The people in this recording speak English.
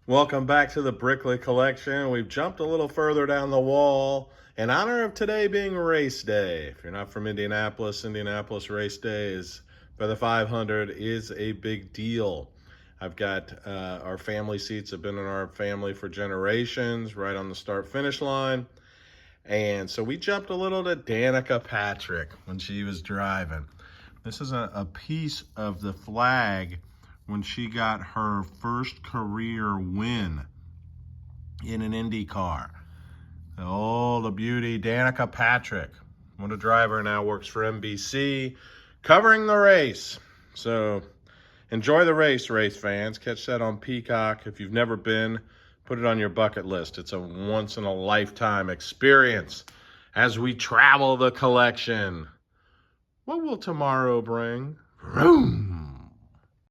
Welcome back to the Brickley collection. We've jumped a little further down the wall in honor of today being race day. If you're not from Indianapolis, Indianapolis race day is for the 500 is a big deal. I've got our family seats have been in our family for generations, right on the start finish line. And so we jumped a little to Danica Patrick when she was driving. This is a piece of the flag when she got her first career win in an Indy car. Oh, the beauty, Danica Patrick. What a driver, now works for NBC, covering the race. So enjoy the race fans. Catch that on Peacock. If you've never been, put it on your bucket list. It's a once-in-a-lifetime experience as we travel the collection. What will tomorrow bring? Vroom!